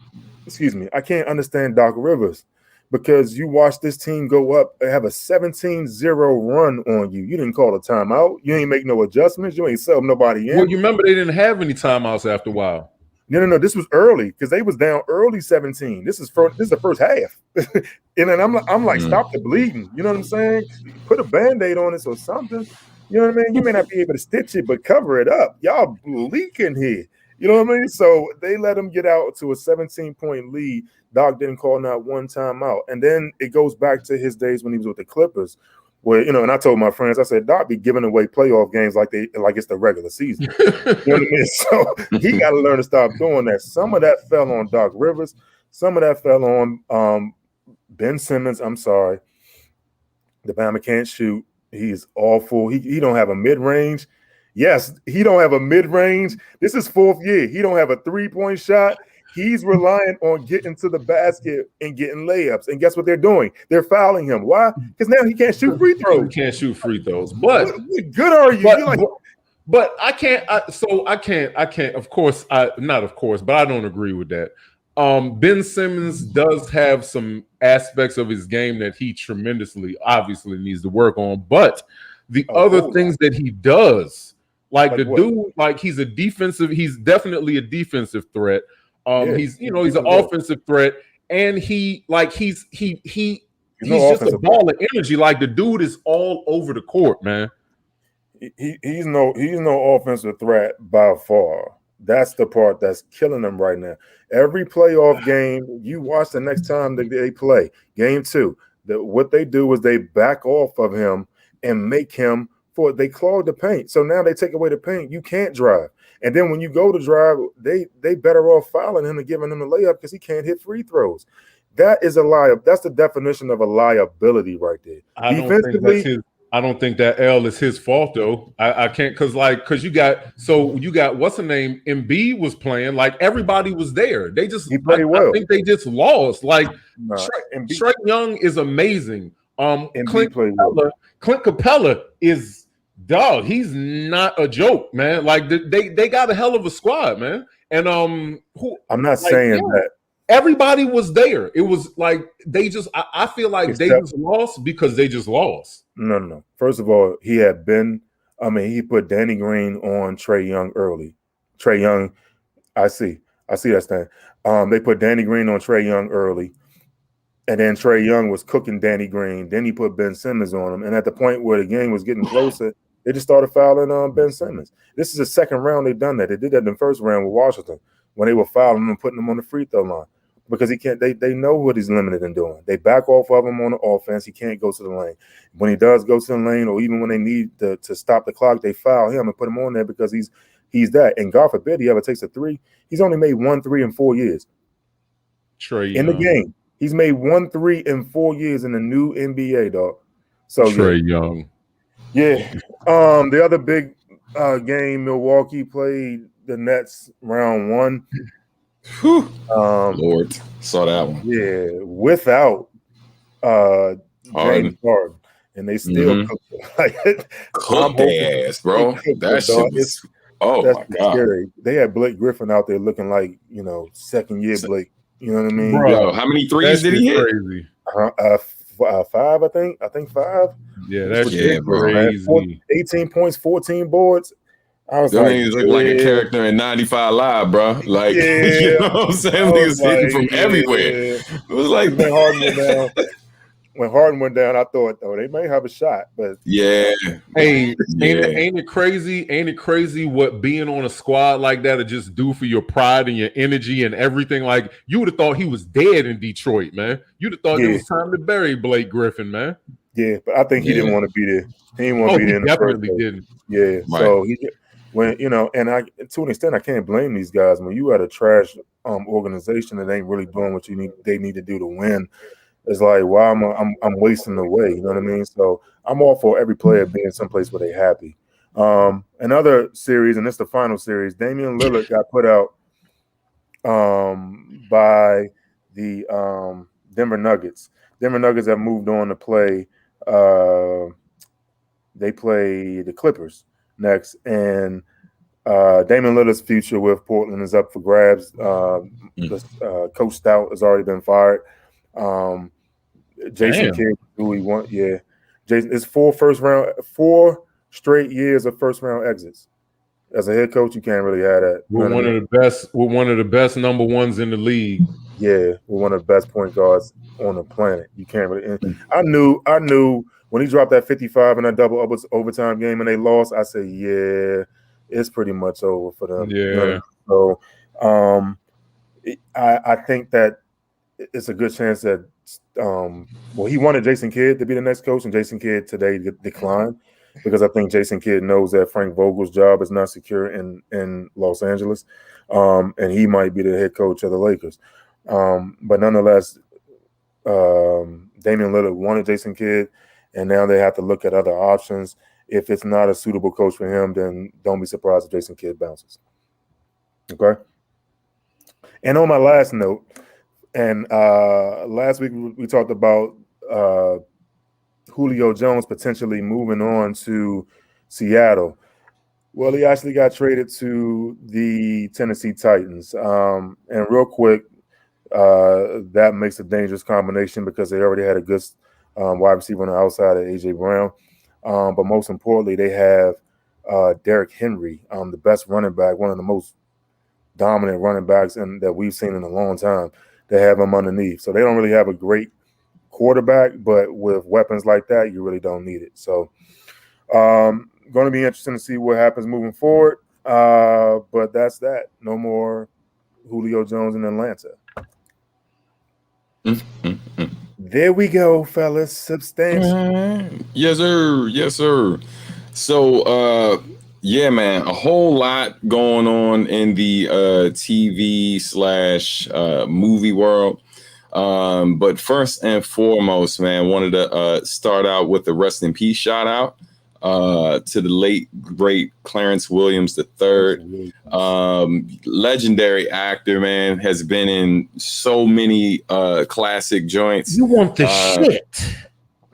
Excuse me. I can't understand Doc Rivers because you watch this team go up and have a 17-0 run on you. You didn't call a timeout. You ain't make no adjustments. You ain't sub nobody in. Well, you remember they didn't have any timeouts after a while. No. This was early because they was down early 17. This is the first half. And then I'm like, stop the bleeding. You know what I'm saying? Put a Band-Aid on it or something. You know what I mean? You may not be able to stitch it, but cover it up. Y'all leaking here. You know what I mean? So they let him get out to a 17-point lead. Doc didn't call not one timeout. And then it goes back to his days when he was with the Clippers, where, you know, and I told my friends, I said, Doc be giving away playoff games like it's the regular season. You know what I mean? So he got to learn to stop doing that. Some of that fell on Doc Rivers. Some of that fell on Ben Simmons. I'm sorry. The Bama can't shoot. He's awful. He don't have a mid-range. Yes, he don't have a mid-range. This is 4th year. He don't have a 3-point shot. He's relying on getting to the basket and getting layups. And guess what they're doing? They're fouling him. Why? Because now he can't shoot free throws. He can't shoot free throws. But what good are you? But I can't. I can't. Of course, not of course, but I don't agree with that. Ben Simmons does have some aspects of his game that he tremendously, obviously, needs to work on. But the other things that he does, like the dude, like he's definitely a defensive threat. He's an offensive threat, and he's just a ball of energy. Like the dude is all over the court, man. He's no offensive threat by far. That's the part that's killing them right now. Every playoff game, you watch the next time that they play, game 2, what they do is they back off of him and make him they clog the paint. So now they take away the paint. You can't drive. And then when you go to drive, they better off fouling him and giving him a layup because he can't hit free throws. That is a lie. That's the definition of a liability right there. I don't think that L is his fault though. I can't because you got what's the name? Embiid was playing, like everybody was there. They just he played well. I think they just lost. Like Trae Young is amazing. Clint Capella is dog. He's not a joke, man. Like they got a hell of a squad, man. And I'm not saying that. Everybody was there. It was like they just. I feel like they just lost because they just lost. No. First of all, he put Danny Green on Trae Young early. Trae Young, I see that stand. They put Danny Green on Trae Young early, and then Trae Young was cooking Danny Green. Then he put Ben Simmons on him, and at the point where the game was getting closer, They just started fouling Ben Simmons. This is the second round they've done that. They did that in the first round with Washington when they were fouling him and putting him on the free throw line because he can't. They know what he's limited in doing. They back off of him on the offense. He can't go to the lane. When he does go to the lane, or even when they need to stop the clock, they foul him and put him on there because he's that. And God forbid he ever takes a three. He's only made 1 3 in 4 years. Trae in the game. He's made 1 3 in 4 years in the new NBA, dog. So Trae Young. Yeah. The other big game, Milwaukee played the Nets round 1. Lord, saw that one. Yeah, without James Harden, and they still cooked their ass, bro. That shit was. My God. Scary. They had Blake Griffin out there looking like, second year Blake. You know what I mean? Bro, yo, how many threes did he hit? Crazy. 5, I think 5. Yeah, that's crazy. 18 points, 14 boards. I was like, he looked like a character in 95 Live, bro. Like, you know what I'm saying? Niggas hitting from everywhere. It was like when Harden went down, I thought, they may have a shot, but ain't it crazy? Ain't it crazy what being on a squad like that would just do for your pride and your energy and everything? Like, you would have thought he was dead in Detroit, man. You'd have thought it was time to bury Blake Griffin, man. Yeah, but I think he didn't want to be there. He didn't want to be there. He definitely didn't. Yeah, right. So and I, to an extent, I can't blame these guys. When you at a trash organization that ain't really doing what they need to do to win. It's like, why I'm wasting away, you know what I mean? So I'm all for every player being someplace where they're happy. Another series, and it's the final series, Damian Lillard got put out by the Denver Nuggets. Denver Nuggets have moved on to play. They play the Clippers next, and Damian Lillard's future with Portland is up for grabs. Coach Stout has already been fired. Jason Kidd, who he want? Yeah, Jason. It's 4 straight years of first round exits. As a head coach, you can't really have that. We're one of the best number ones in the league. Yeah, we're one of the best point guards on the planet. You can't really. And I knew when he dropped that 55 in that double overtime game and they lost. I said, yeah, it's pretty much over for them. Yeah. So, I think that it's a good chance that he wanted Jason Kidd to be the next coach, and Jason Kidd today declined because I think Jason Kidd knows that Frank Vogel's job is not secure in Los Angeles, and he might be the head coach of the Lakers. But nonetheless, Damian Lillard wanted Jason Kidd, and now they have to look at other options. If it's not a suitable coach for him, then don't be surprised if Jason Kidd bounces. Okay? And on my last note, and last week we talked about Julio Jones potentially moving on to Seattle. Well, he actually got traded to the Tennessee Titans. And real quick, that makes a dangerous combination because they already had a good wide receiver on the outside of A.J. Brown. But most importantly, they have Derrick Henry, the best running back, one of the most dominant running backs that we've seen in a long time. They have him underneath. So they don't really have a great quarterback, but with weapons like that, you really don't need it. So going to be interesting to see what happens moving forward. But that's that. No more Julio Jones in Atlanta. There we go, fellas. Substantial. Yes, sir. Yes, sir. So, yeah, man, a whole lot going on in the TV/movie world. But first and foremost, man, wanted to start out with the rest in peace shout out to the late great Clarence Williams III. Legendary actor, man, has been in so many classic joints. You want the shit.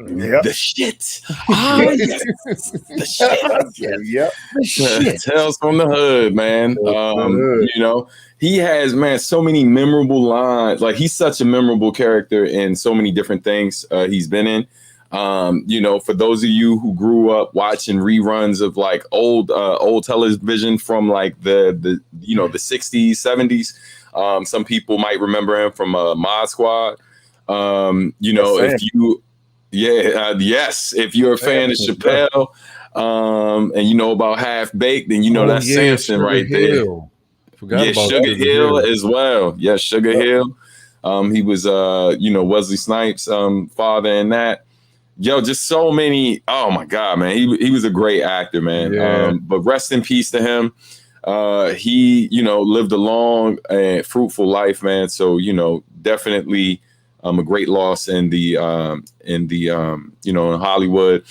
Yep. The shit. Yes. The shit. Yep. The shit. Tales from the Hood, man. You know, he has, man, so many memorable lines. Like, he's such a memorable character in so many different things he's been in. You know, for those of you who grew up watching reruns of like old television from like the 60s, 70s, some people might remember him from Mod Squad. You know, if you're a fan of Chappelle, And you know about Half Baked, and you know that's Samson Sugar right Hill. there. Yeah, Sugar Hill as well. Yeah, Sugar Hill. He was Wesley Snipes' father in that. Yo, just so many. Oh my God, man. He was a great actor, man. Yeah. But rest in peace to him. He, lived a long and fruitful life, man. So, definitely a great loss in Hollywood.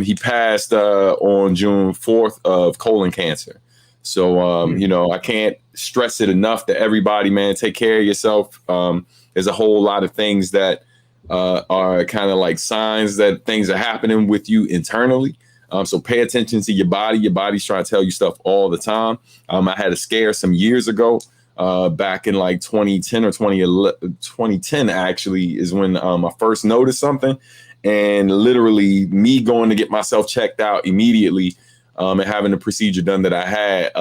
He passed on June 4th of colon cancer. So, I can't stress it enough to everybody, man. Take care of yourself. There's a whole lot of things that are kind of like signs that things are happening with you internally. So pay attention to your body. Your body's trying to tell you stuff all the time. I had a scare some years ago, back in like 2010 or 2010 actually is when I first noticed something, and literally me going to get myself checked out immediately and having the procedure done that I had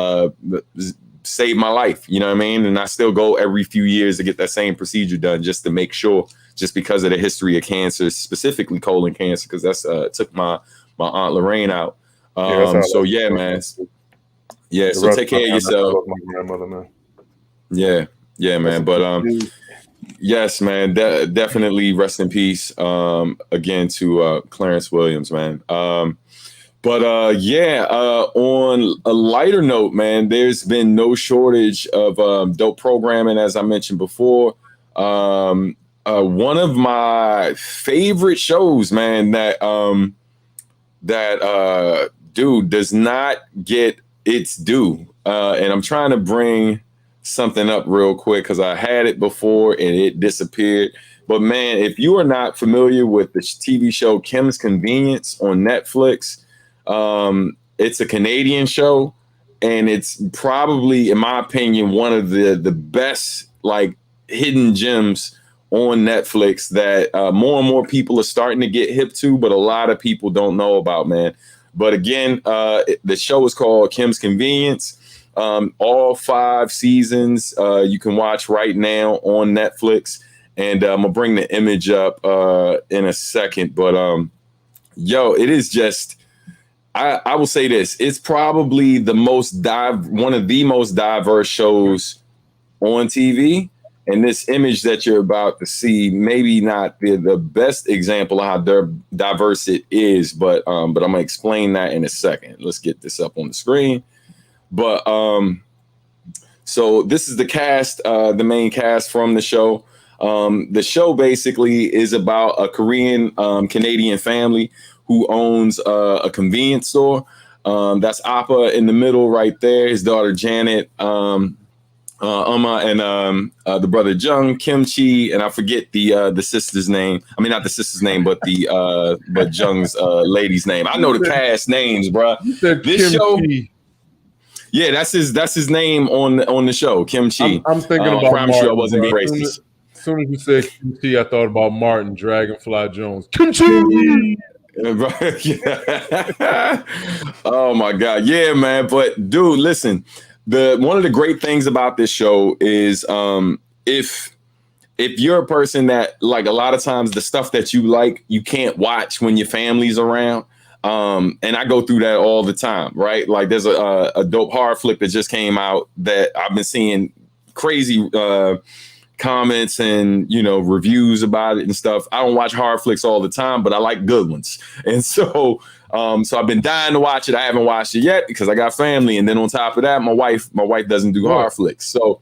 saved my life. You know what I mean? And I still go every few years to get that same procedure done just to make sure, just because of the history of cancer, specifically colon cancer, because that's took my Aunt Lorraine out. So yeah, man. Yeah, so take care of yourself. My grandmother, man. Yeah, man. But yes, man, definitely rest in peace again to Clarence Williams, man. But on a lighter note, man, there's been no shortage of dope programming, as I mentioned before. One of my favorite shows, man, that dude does not get its due. And I'm trying to bring something up real quick because I had it before and it disappeared. But man, if you are not familiar with the TV show Kim's Convenience on Netflix, it's a Canadian show, and it's probably, in my opinion, one of the best like hidden gems on Netflix that more and more people are starting to get hip to, but a lot of people don't know about, man. But again, the show is called Kim's Convenience. All 5 seasons you can watch right now on Netflix. And I'm gonna bring the image up in a second. But it is just, I will say this: it's probably one of the most diverse shows on TV. And this image that you're about to see, maybe not the best example of how diverse it is, but I'm gonna explain that in a second. Let's get this up on the screen. But so this is the cast, the main cast from the show. The show basically is about a Korean Canadian family who owns a convenience store. That's Appa in the middle right there. His daughter Janet, Uma, and the brother Jung, Kimchi, and I forget the sister's name. I mean, not the sister's name, but but Jung's lady's name. I know the cast names, bro. This show, yeah, that's his name on the show, Kimchi. I'm thinking about Martin. Sure I wasn't being racist. As soon as you said Kimchi, I thought about Martin Dragonfly Jones. Kimchi. Oh my God, yeah, man. But dude, listen. One of the great things about this show is if you're a person that, like, a lot of times the stuff that you like, you can't watch when your family's around. And I go through that all the time, right? Like there's a dope horror flick that just came out that I've been seeing crazy comments and reviews about it and stuff. I don't watch horror flicks all the time, but I like good ones. And so I've been dying to watch it. I haven't watched it yet because I got family, and then on top of that, my wife doesn't do horror flicks. So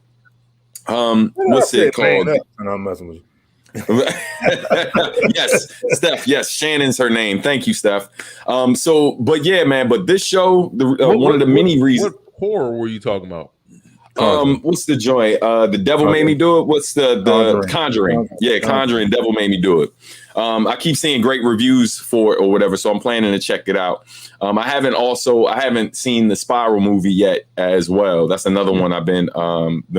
what's it called? And I'm messing with you. Yes, Steph. Yes, Shannon's her name. Thank you, Steph. But yeah, man. But this show, one of the many reasons. What horror were you talking about? What's the joint? The Devil Made Me Do It. What's the Conjuring? Yeah, Conjuring. Devil Made Me Do It. I keep seeing great reviews for it or whatever, so I'm planning to check it out. I haven't seen the Spiral movie yet as well. That's another one I've been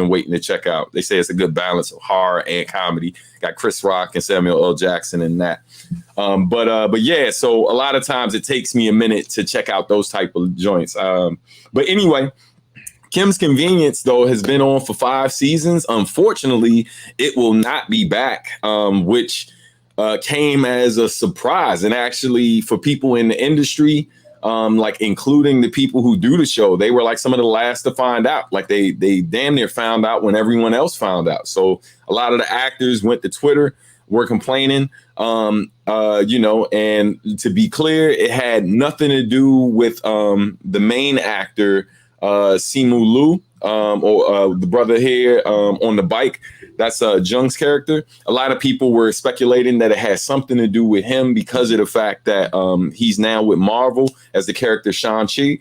waiting to check out. They say it's a good balance of horror and comedy. Got Chris Rock and Samuel L. Jackson in that. But yeah, so a lot of times it takes me a minute to check out those type of joints. But anyway, Kim's Convenience, though, has been on for 5 seasons. Unfortunately, it will not be back, which came as a surprise. And actually, for people in the industry, like including the people who do the show. They were like some of the last to find out. Like they damn near found out when everyone else found out. So a lot of the actors went to Twitter, were complaining, you know, and to be clear, it had nothing to do with the main actor, Simu Liu, or the brother here on the bike. That's Jung's character. A lot of people were speculating that it has something to do with him because of the fact that he's now with Marvel as the character Shang-Chi,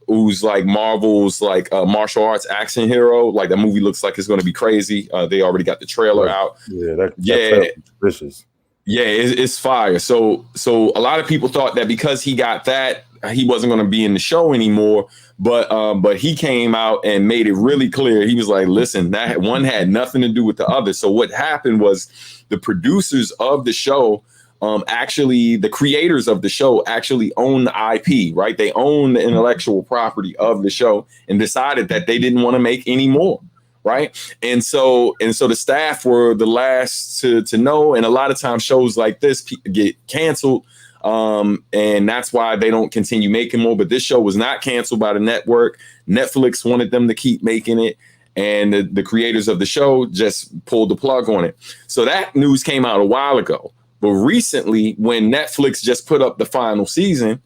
who's like Marvel's like martial arts action hero. Like that movie looks like it's going to be crazy. They already got the trailer out. Yeah, vicious. Yeah, it's fire. So a lot of people thought that because he got that, he wasn't going to be in the show anymore. But he came out and made it really clear. He was like, listen, that one had nothing to do with the other. So what happened was the producers of the show, actually the creators of the show actually own the IP, right? They own the intellectual property of the show and decided that they didn't want to make any more. Right. And so the staff were the last to know. And a lot of times shows like this get canceled. And that's why they don't continue making more. But this show was not canceled by the network. Netflix wanted them to keep making it. And the creators of the show just pulled the plug on it. So that news came out a while ago. But recently, when Netflix just put up the final season,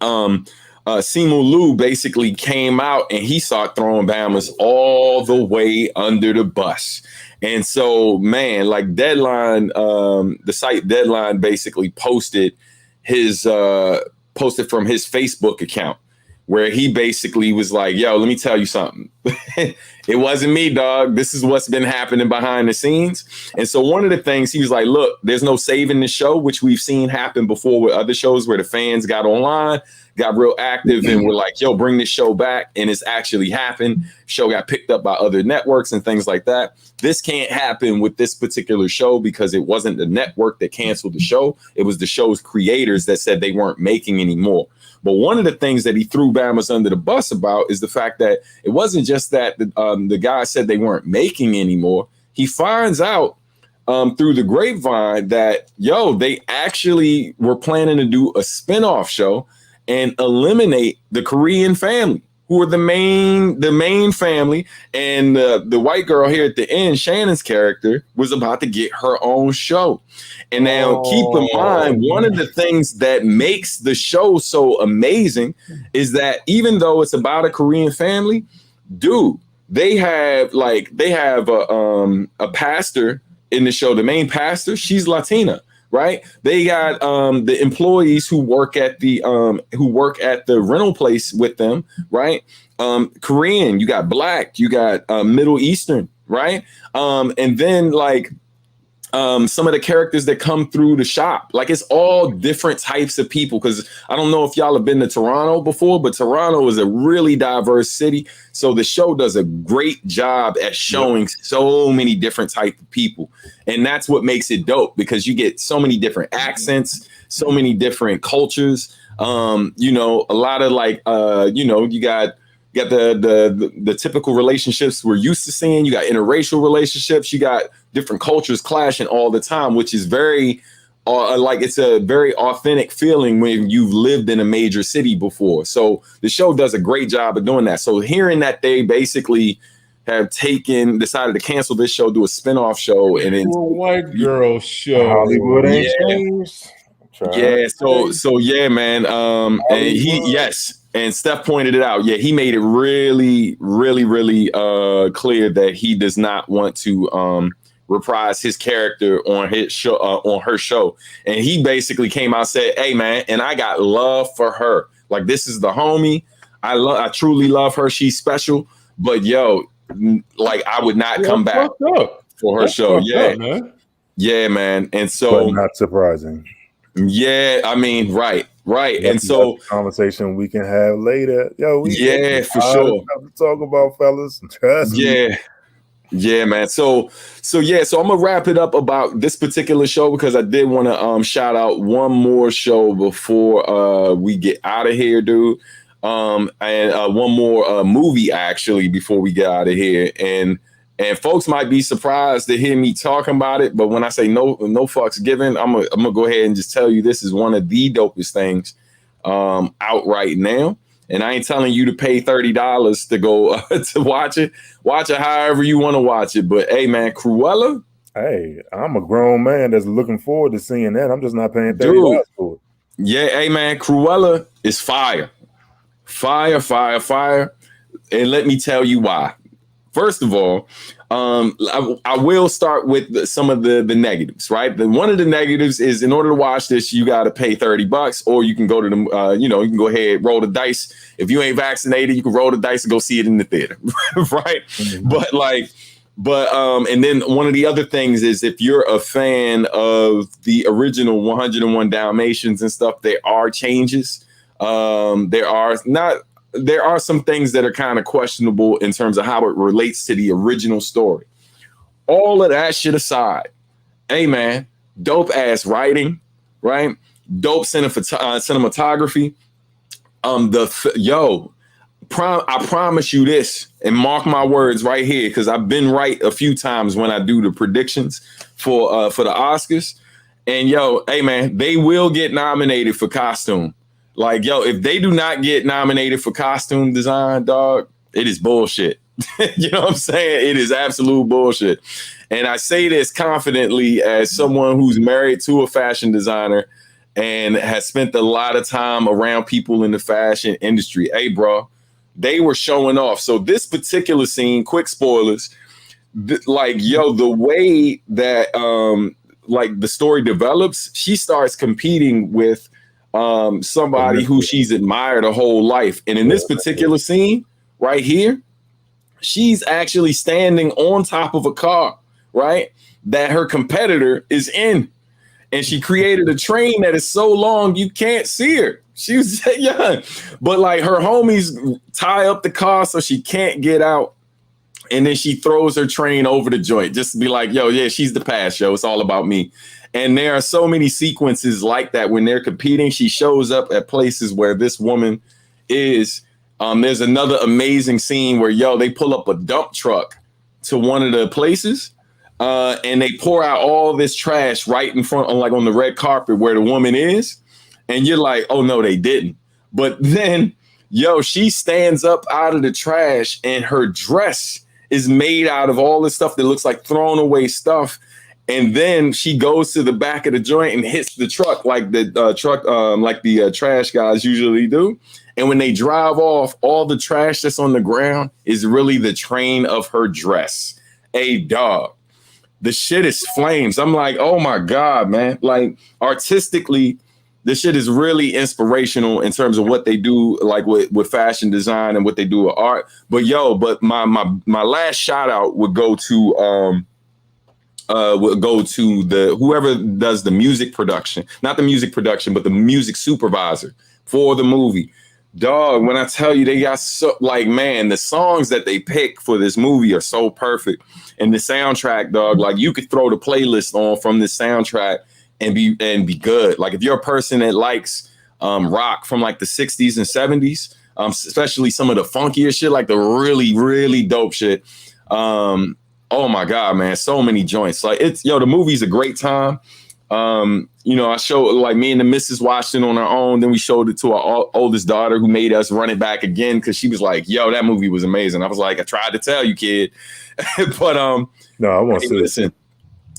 Simu Liu basically came out and he started throwing Bammers all the way under the bus. And so, man, like Deadline, the site Deadline basically posted from his Facebook account where he basically was like, yo, let me tell you something. It wasn't me, dog. This is what's been happening behind the scenes. And so one of the things he was like, look, there's no saving the show, which we've seen happen before with other shows where the fans got online, got real active and were like, yo, bring this show back. And it's actually happened. Show got picked up by other networks and things like that. This can't happen with this particular show because it wasn't the network that canceled the show. It was the show's creators that said they weren't making any more. But one of the things that he threw Bammers under the bus about is the fact that it wasn't just that the guy said they weren't making anymore. He finds out through the grapevine that, yo, they actually were planning to do a spinoff show and eliminate the Korean family, who are the main family. And the white girl here at the end, Shannon's character, was about to get her own show. And now keep in mind, one of the things that makes the show so amazing is that even though it's about a Korean family, dude, they have a pastor in the show. The main pastor, she's Latina. Right, they got the employees who work at the rental place with them. Right, Korean. You got Black. You got Middle Eastern. Right, and then like some of the characters that come through the shop. Like it's all different types of people. Because I don't know if y'all have been to Toronto before, but Toronto is a really diverse city. So the show does a great job at showing so many different types of people. And that's what makes it dope, because you get so many different accents, so many different cultures. You know, a lot of like, you know, you got the typical relationships we're used to seeing. You got interracial relationships. You got different cultures clashing all the time, which is very like it's a very authentic feeling when you've lived in a major city before. So the show does a great job of doing that. So hearing that they basically have decided to cancel this show, do a spinoff show, and then white girl show. Hollywood ain't changed. Yeah, so yeah, man. And and Steph pointed it out. Yeah, he made it really, really, really clear that he does not want to reprise his character on his show, on her show. And he basically came out and said, "Hey, man, and I got love for her. Like this is the homie. I truly love her. She's special. But yo, like I would not come back for her show. Yeah, man. Yeah, man. And so, but not surprising. Yeah, I mean, right. And so conversation we can have later. Yo, for sure. To talk about, fellas. Trust me. Yeah, man. So I'm gonna wrap it up about this particular show because I did want to shout out one more show before we get out of here, dude. And one more movie actually before we get out of here. And And folks might be surprised to hear me talking about it, but when I say no fucks given, I'm gonna go ahead and just tell you this is one of the dopest things out right now. And I ain't telling you to pay $30 to go to watch it. Watch it however you want to watch it. But hey, man, Cruella. Hey, I'm a grown man that's looking forward to seeing that. I'm just not paying $30 for it. Yeah, hey, man, Cruella is fire. Fire, fire, fire. And let me tell you why. First of all, I will start with some of the negatives, right? One of the negatives is in order to watch this, you got to pay $30, or you can go to the, you can go ahead, roll the dice. If you ain't vaccinated, you can roll the dice and go see it in the theater, right? Mm-hmm. And then one of the other things is if you're a fan of the original 101 Dalmatians and stuff, there are changes. There are some things that are kind of questionable in terms of how it relates to the original story. All of that shit aside, hey man, dope ass writing, right? Dope cinematography. I promise you this, and mark my words right here, because I've been right a few times when I do the predictions for the Oscars. And hey man, they will get nominated for costume. Like, if they do not get nominated for costume design, dog, it is bullshit. You know what I'm saying? It is absolute bullshit. And I say this confidently as someone who's married to a fashion designer and has spent a lot of time around people in the fashion industry. Hey, bro, they were showing off. So this particular scene, quick spoilers, the way that the story develops, she starts competing with somebody who she's admired her whole life. And in this particular scene right here, she's actually standing on top of a car, right, that her competitor is in. And she created a train that is so long you can't see her. She was young, but like her homies tie up the car so she can't get out. And then she throws her train over the joint just to be like, she's the pass, it's all about me. And there are so many sequences like that when they're competing. She shows up at places where this woman is. There's another amazing scene where, they pull up a dump truck to one of the places and they pour out all this trash right in front, on the red carpet where the woman is. And you're like, oh, no, they didn't. But then, she stands up out of the trash and her dress is made out of all this stuff that looks like thrown away stuff. And then she goes to the back of the joint and hits the truck like the trash guys usually do. And when they drive off, all the trash that's on the ground is really the train of her dress. Hey, dog, the shit is flames. I'm like, oh, my God, man. Like, artistically, this shit is really inspirational in terms of what they do, like with fashion design and what they do with art. But my last shout out would go to the whoever does the music production, not the music production, but the music supervisor for the movie. Dog, when I tell you they got the songs that they pick for this movie are so perfect. And the soundtrack, dog, like you could throw the playlist on from this soundtrack and be good. Like if you're a person that likes rock from like the 60s and 70s, especially some of the funkier shit, like the really, really dope shit. Oh my God, man, so many joints. Like the movie's a great time. I showed, like, me and the missus watched it on our own. Then we showed it to our oldest daughter, who made us run it back again because she was like, that movie was amazing. I was like, I tried to tell you, kid. But no, I want to listen.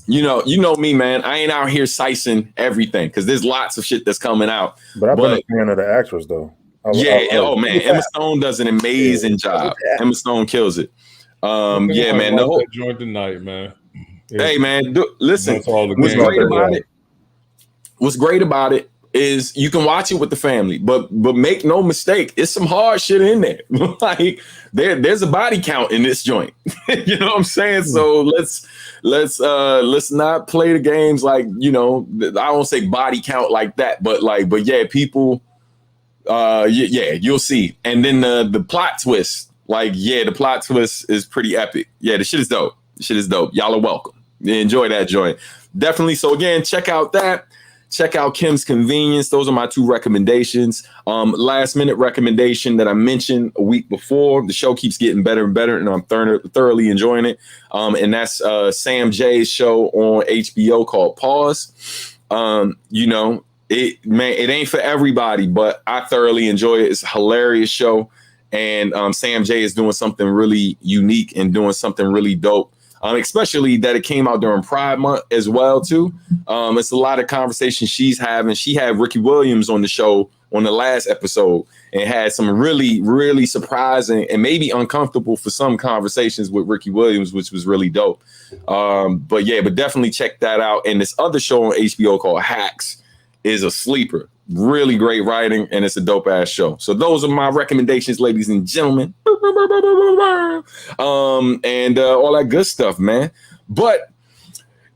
You know me, man. I ain't out here sicing everything because there's lots of shit that's coming out. But I've been a fan of the actress, though. Emma Stone does an amazing job. Emma Stone kills it. Man. That joint tonight, man. Hey, man, listen. What's great about it is you can watch it with the family, but make no mistake, it's some hard shit in there. Like there's a body count in this joint. You know what I'm saying? So let's not play the games like, I won't say body count like that, but people, you'll see. And then the plot twist, the plot twist is pretty epic. Yeah, the shit is dope. Y'all are welcome. Enjoy that joint. Definitely. So again, check out that. check out Kim's Convenience. Those are my 2 recommendations. Last minute recommendation that I mentioned a week before. The show keeps getting better and better, and I'm thoroughly enjoying it. And that's Sam J's show on HBO called Pause. You know, it ain't for everybody, but I thoroughly enjoy it. It's a hilarious show. And Sam J is doing something really unique and doing something really dope. Especially that it came out during Pride Month as well, too. It's a lot of conversations she's having. She had Ricky Williams on the show on the last episode and had some really, really surprising and maybe uncomfortable for some conversations with Ricky Williams, which was really dope. But definitely check that out. And this other show on HBO called Hacks is a sleeper. Really great writing, and it's a dope ass show. So those are my recommendations, ladies and gentlemen. And all that good stuff, man. But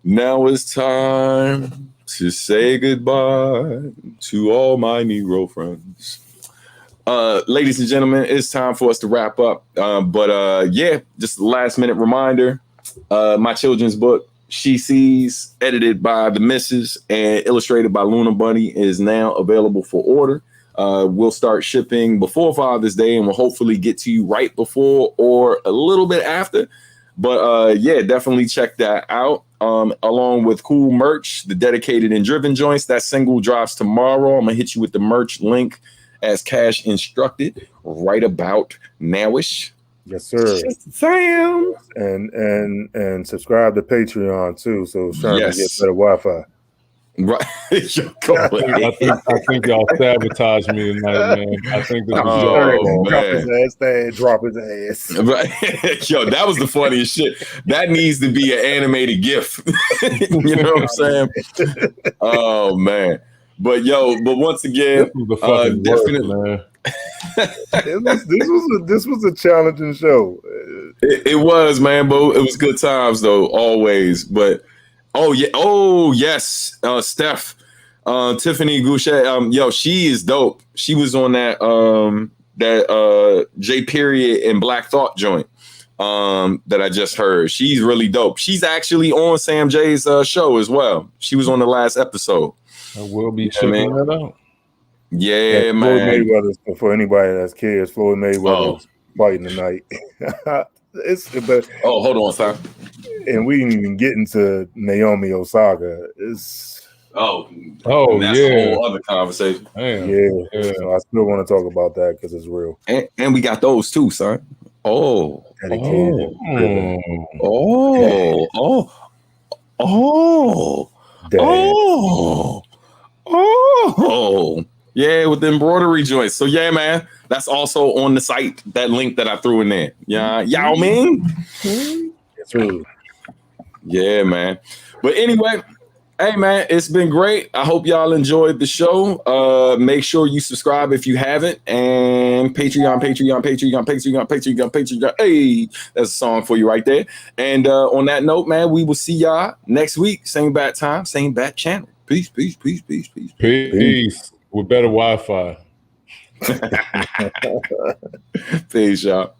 now it's time to say goodbye to all my Negro friends. Ladies and gentlemen, it's time for us to wrap up. Just a last minute reminder. My children's book, She Sees, edited by the Missus and illustrated by Luna Bunny, is now available for order. We'll start shipping before Father's Day, and we'll hopefully get to you right before or a little bit after. But definitely check that out. Along with cool merch, the Dedicated and Driven joints. That single drops tomorrow. I'm gonna hit you with the merch link as Cash instructed right about nowish. Yes, sir. Sam. And subscribe to Patreon too, so Sherm can get better Wi-Fi. Right. I think y'all sabotaged me tonight, man. I think this was drop his ass. Right. Yo, that was the funniest shit. That needs to be an animated GIF. You know what I'm saying? Oh man. But once again, definitely. Man. This was a challenging show. It was, man, but it was good times though, always. But yes, Steph, Tiffany Goucher, she is dope. She was on that J Period and Black Thought joint that I just heard. She's really dope. She's actually on Sam J's show as well. She was on the last episode. I will be checking that out. Yeah, man. Floyd Mayweather, for anybody that's curious, Floyd Mayweather is fighting tonight. Hold on, son. And we didn't even get into Naomi Osaka. That's a whole other conversation. Yeah. So I still want to talk about that because it's real. And we got those too, son. Yeah, with the embroidery joints. So yeah, man, that's also on the site. That link that I threw in there. Yeah, Yao Ming. It's true. Yeah, man. But anyway, hey man, it's been great. I hope y'all enjoyed the show. Make sure you subscribe if you haven't, and Patreon. Hey, that's a song for you right there. And on that note, man, we will see y'all next week. Same bat time, same bat channel. Peace. Peace. With better Wi-Fi. Peace, y'all.